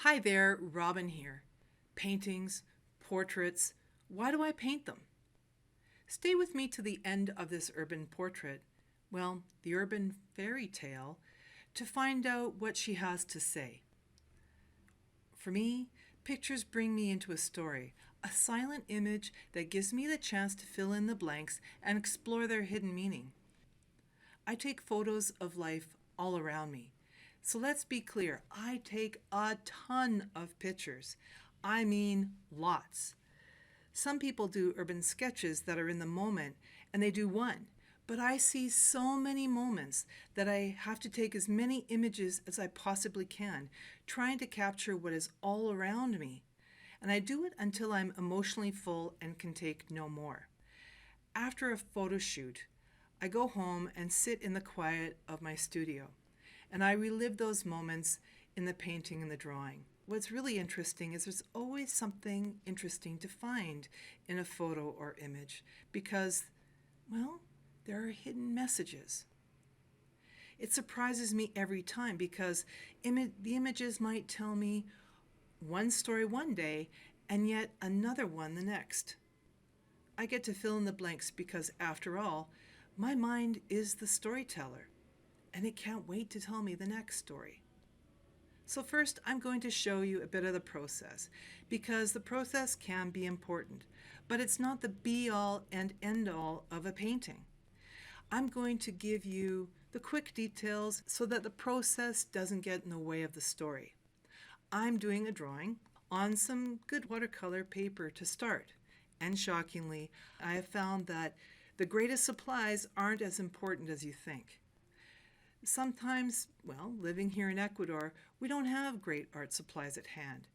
Hi there, Robin here. Paintings, portraits, why do I paint them? Stay with me to the end of this urban portrait, well, the urban fairy tale, to find out what she has to say. For me, pictures bring me into a story, a silent image that gives me the chance to fill in the blanks and explore their hidden meaning. I take photos of life all around me. So let's be clear, I take a ton of pictures. I mean, lots. Some people do urban sketches that are in the moment and they do one. But I see so many moments that I have to take as many images as I possibly can, trying to capture what is all around me. And I do it until I'm emotionally full and can take no more. After a photo shoot, I go home and sit in the quiet of my studio, and I relive those moments in the painting and the drawing. What's really interesting is there's always something interesting to find in a photo or image because, well, there are hidden messages. It surprises me every time because the images might tell me one story one day and yet another one the next. I get to fill in the blanks because, after all, my mind is the storyteller, and it can't wait to tell me the next story. So first, I'm going to show you a bit of the process, because the process can be important, but it's not the be-all and end-all of a painting. I'm going to give you the quick details so that the process doesn't get in the way of the story. I'm doing a drawing on some good watercolor paper to start, and shockingly, I have found that the greatest supplies aren't as important as you think. Sometimes, well, living here in Ecuador, we don't have great art supplies at hand.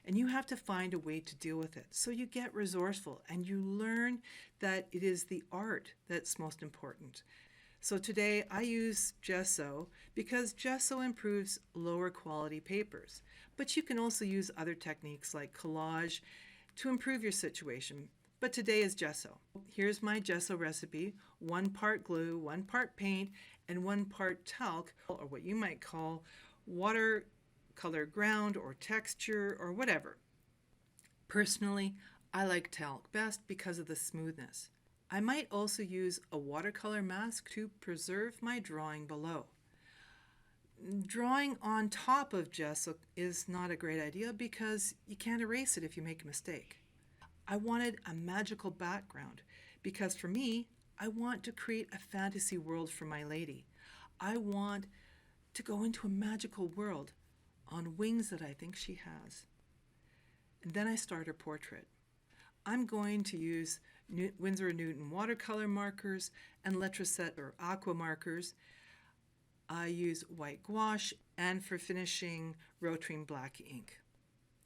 And you have to find a way to deal with it. So you get resourceful and you learn that it is the art that's most important. So today I use gesso because gesso improves lower quality papers. But you can also use other techniques like collage to improve your situation. But today is gesso. Here's my gesso recipe: 1 part glue, 1 part paint, and 1 part talc, or what you might call watercolor ground or texture or whatever. Personally, I like talc best because of the smoothness. I might also use a watercolor mask to preserve my drawing below. Drawing on top of gesso is not a great idea because you can't erase it if you make a mistake. I wanted a magical background because for me, I want to create a fantasy world for my lady. I want to go into a magical world on wings that I think she has. And then I start her portrait. I'm going to use Winsor and Newton watercolor markers and Letraset or aqua markers. I use white gouache, and for finishing, Rotring black ink.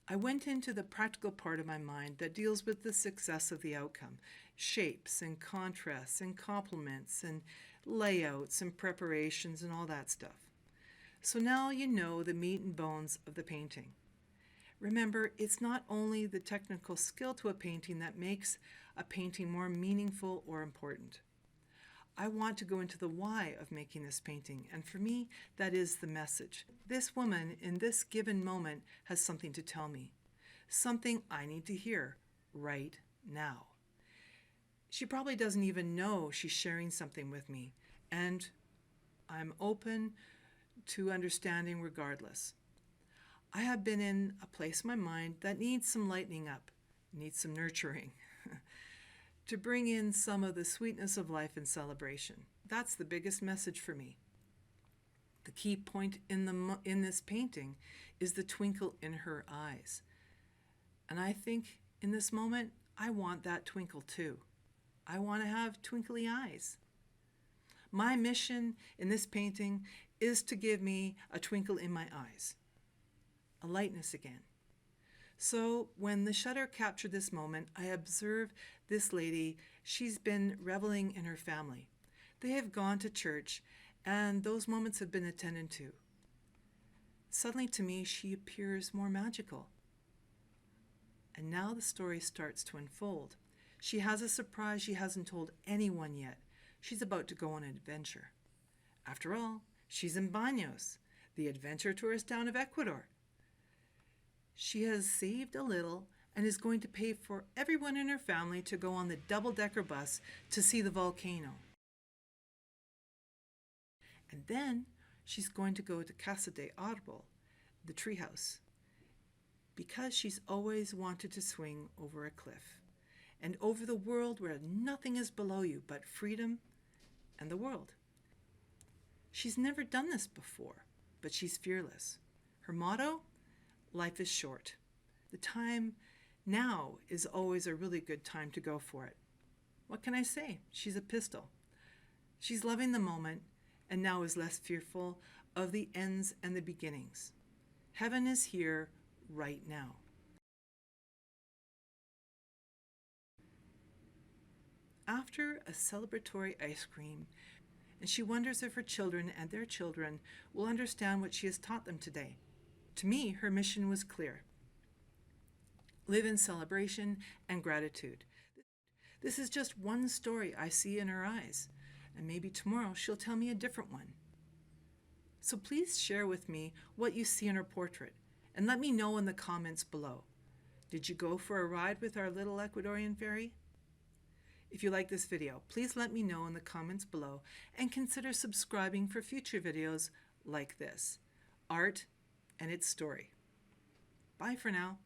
I went into the practical part of my mind that deals with the success of the outcome, shapes and contrasts and complements and layouts and preparations and all that stuff. So now you know the meat and bones of the painting. Remember, it's not only the technical skill to a painting that makes a painting more meaningful or important. I want to go into the why of making this painting, and for me, that is the message. This woman, in this given moment, has something to tell me, something I need to hear right now. She probably doesn't even know she's sharing something with me, and I'm open to understanding regardless. I have been in a place in my mind that needs some lightening up, needs some nurturing. To bring in some of the sweetness of life and celebration. That's the biggest message for me. The key point in this painting is the twinkle in her eyes. And I think in this moment, I want that twinkle too. I want to have twinkly eyes. My mission in this painting is to give me a twinkle in my eyes, a lightness again. So when the shutter captured this moment, I observed this lady. She's been reveling in her family. They have gone to church, and those moments have been attended to. Suddenly to me, she appears more magical. And now the story starts to unfold. She has a surprise she hasn't told anyone yet. She's about to go on an adventure. After all, she's in Baños, the adventure tourist town of Ecuador. She has saved a little and is going to pay for everyone in her family to go on the double-decker bus to see the volcano. And then she's going to go to Casa de Arbol, the treehouse, because she's always wanted to swing over a cliff and over the world where nothing is below you but freedom and the world. She's never done this before, but she's fearless. Her motto? Life is short. The time now is always a really good time to go for it. What can I say? She's a pistol. She's loving the moment and now is less fearful of the ends and the beginnings. Heaven is here right now. After a celebratory ice cream, and she wonders if her children and their children will understand what she has taught them today. To me, her mission was clear. Live in celebration and gratitude. This is just one story I see in her eyes, and maybe tomorrow she'll tell me a different one. So please share with me what you see in her portrait, and let me know in the comments below. Did you go for a ride with our little Ecuadorian fairy? If you like this video, please let me know in the comments below and consider subscribing for future videos like this, Art and its Story. Bye for now.